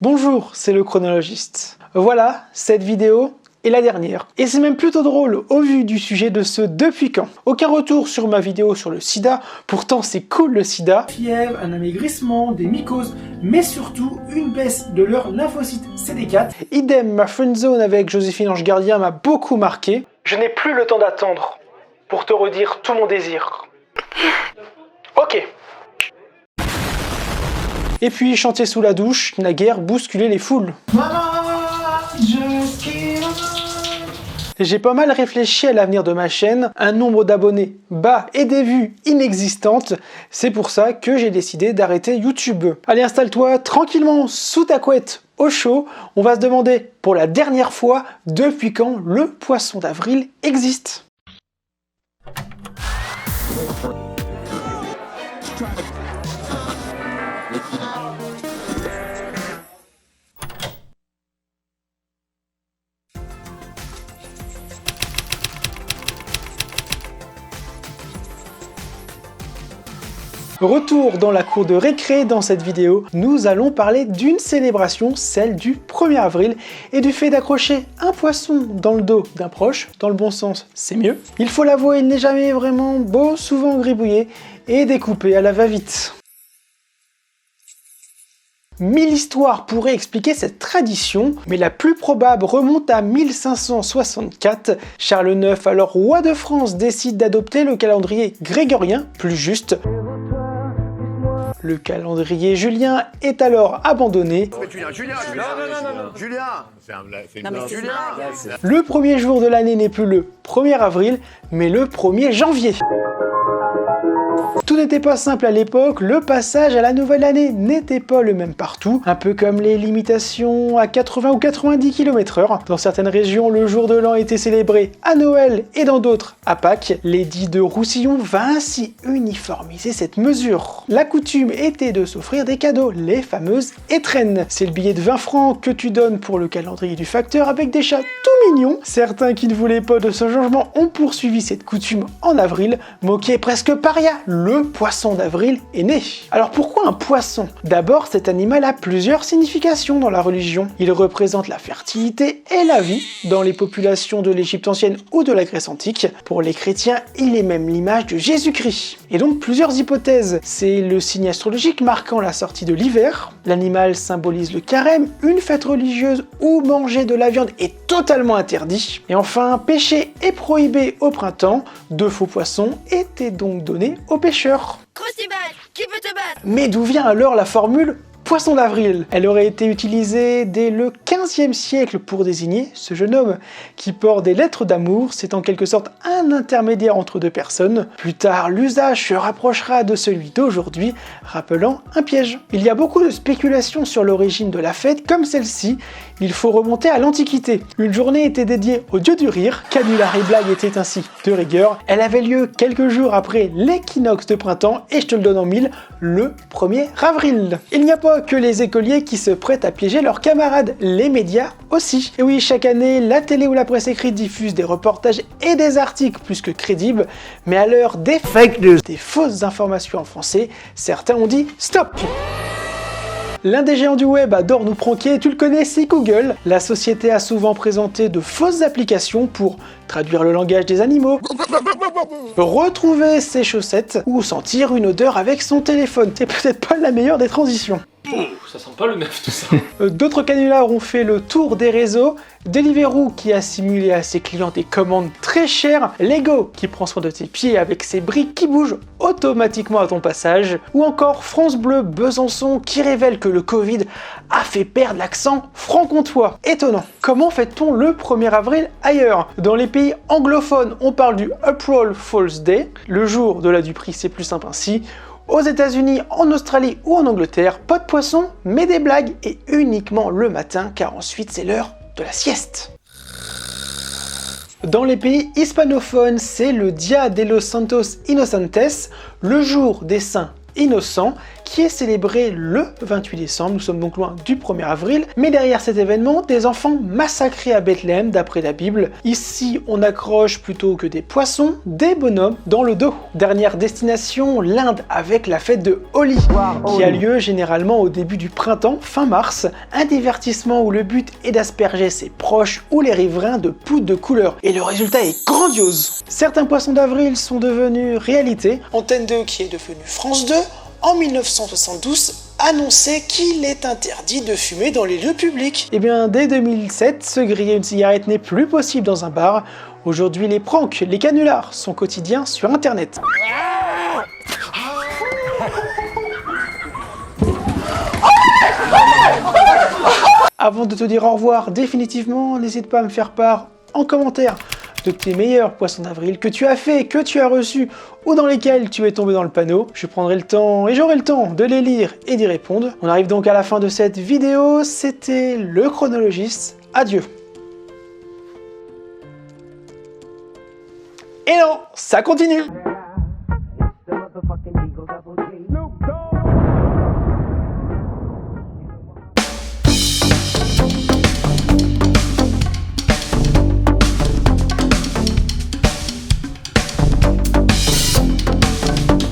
Bonjour, c'est le chronologiste. Voilà, cette vidéo est la dernière. Et c'est même plutôt drôle au vu du sujet de ce depuis quand. Aucun retour sur ma vidéo sur le sida, pourtant c'est cool le sida. Fièvre, un amaigrissement, des mycoses, mais surtout une baisse de leur lymphocyte CD4. Idem, ma friendzone avec Joséphine Ange Gardien m'a beaucoup marqué. Je n'ai plus le temps d'attendre pour te redire tout mon désir. Ok. Et puis chanter sous la douche, naguère bousculer les foules. J'ai pas mal réfléchi à l'avenir de ma chaîne, un nombre d'abonnés bas et des vues inexistantes, c'est pour ça que j'ai décidé d'arrêter YouTube. Allez, installe-toi tranquillement sous ta couette au chaud, on va se demander pour la dernière fois depuis quand le poisson d'avril existe. Retour dans la cour de récré dans cette vidéo, nous allons parler d'une célébration, celle du 1er avril, et du fait d'accrocher un poisson dans le dos d'un proche, dans le bon sens, c'est mieux. Il faut l'avouer, il n'est jamais vraiment beau, souvent gribouillé et découpé à la va-vite. 1000 histoires pourraient expliquer cette tradition, mais la plus probable remonte à 1564. Charles IX, alors roi de France, décide d'adopter le calendrier grégorien, plus juste. Le calendrier julien est alors abandonné. Le premier jour de l'année n'est plus le 1er avril, mais le 1er janvier. Tout n'était pas simple à l'époque, le passage à la nouvelle année n'était pas le même partout, un peu comme les limitations à 80 ou 90 km/h. Dans certaines régions, le jour de l'an était célébré à Noël et dans d'autres à Pâques. L'édit de Roussillon va ainsi uniformiser cette mesure. La coutume était de s'offrir des cadeaux, les fameuses étrennes. C'est le billet de 20 francs que tu donnes pour le calendrier du facteur avec des chats tout mignons. Certains qui ne voulaient pas de ce changement ont poursuivi cette coutume en avril, moqué presque paria. Le poisson d'avril est né. Alors pourquoi un poisson? D'abord, cet animal a plusieurs significations dans la religion. Il représente la fertilité et la vie dans les populations de l'Égypte ancienne ou de la Grèce antique. Pour les chrétiens, il est même l'image de Jésus-Christ. Et donc plusieurs hypothèses. C'est le signe astrologique marquant la sortie de l'hiver. L'animal symbolise le carême, une fête religieuse où manger de la viande est totalement interdit. Et enfin, pêcher est prohibé au printemps. De faux poissons étaient donc donnés aux pêcheurs. Qui peut te battre? Mais d'où vient alors la formule poisson d'avril? Elle aurait été utilisée dès le 15e siècle pour désigner ce jeune homme qui porte des lettres d'amour. C'est en quelque sorte un intermédiaire entre deux personnes. Plus tard, l'usage se rapprochera de celui d'aujourd'hui, rappelant un piège. Il y a beaucoup de spéculations sur l'origine de la fête, comme celle-ci. Il faut remonter à l'Antiquité. Une journée était dédiée au dieu du rire. Canular et blague étaient ainsi de rigueur. Elle avait lieu quelques jours après l'équinoxe de printemps, et je te le donne en mille, le 1er avril. Il n'y a pas que les écoliers qui se prêtent à piéger leurs camarades, les médias aussi. Et oui, chaque année, la télé ou la presse écrite diffuse des reportages et des articles plus que crédibles, mais à l'heure des fake news, des fausses informations en français, certains ont dit stop. L'un des géants du web adore nous pranker, tu le connais, c'est Google. La société a souvent présenté de fausses applications pour traduire le langage des animaux, retrouver ses chaussettes ou sentir une odeur avec son téléphone. C'est peut-être pas la meilleure des transitions. Ça sent pas le neuf tout ça. D'autres canulars ont fait le tour des réseaux. Deliveroo qui a simulé à ses clients des commandes très chères, Lego qui prend soin de tes pieds avec ses briques qui bougent automatiquement à ton passage, ou encore France Bleu Besançon qui révèle que le Covid a fait perdre l'accent franc-comtois. Étonnant. Comment fête-t-on le 1er avril ailleurs? Dans les pays anglophones, on parle du April Fool's Day, le jour de la duperie, c'est plus simple ainsi. Aux États-Unis, en Australie ou en Angleterre, pas de poisson, mais des blagues, et uniquement le matin, car ensuite c'est l'heure de la sieste. Dans les pays hispanophones, c'est le Dia de los Santos Inocentes, le jour des saints innocents, qui est célébré le 28 décembre, nous sommes donc loin du 1er avril, mais derrière cet événement, des enfants massacrés à Bethléem d'après la Bible. Ici, on accroche plutôt que des poissons, des bonhommes dans le dos. Dernière destination, l'Inde avec la fête de Holi, qui a lieu généralement au début du printemps, fin mars, un divertissement où le but est d'asperger ses proches ou les riverains de poudre de couleur. Et le résultat est grandiose. Certains poissons d'avril sont devenus réalité. Antenne 2, qui est devenue France 2, en 1972, annonçait qu'il est interdit de fumer dans les lieux publics. Et bien, dès 2007, se griller une cigarette n'est plus possible dans un bar. Aujourd'hui, les pranks, les canulars sont quotidiens sur Internet. Avant de te dire au revoir définitivement, n'hésite pas à me faire part en commentaire de tes meilleurs poissons d'avril que tu as fait, que tu as reçus ou dans lesquels tu es tombé dans le panneau. Je prendrai le temps et j'aurai le temps de les lire et d'y répondre. On arrive donc à la fin de cette vidéo, c'était le chronologiste. Adieu. Et non, ça continue.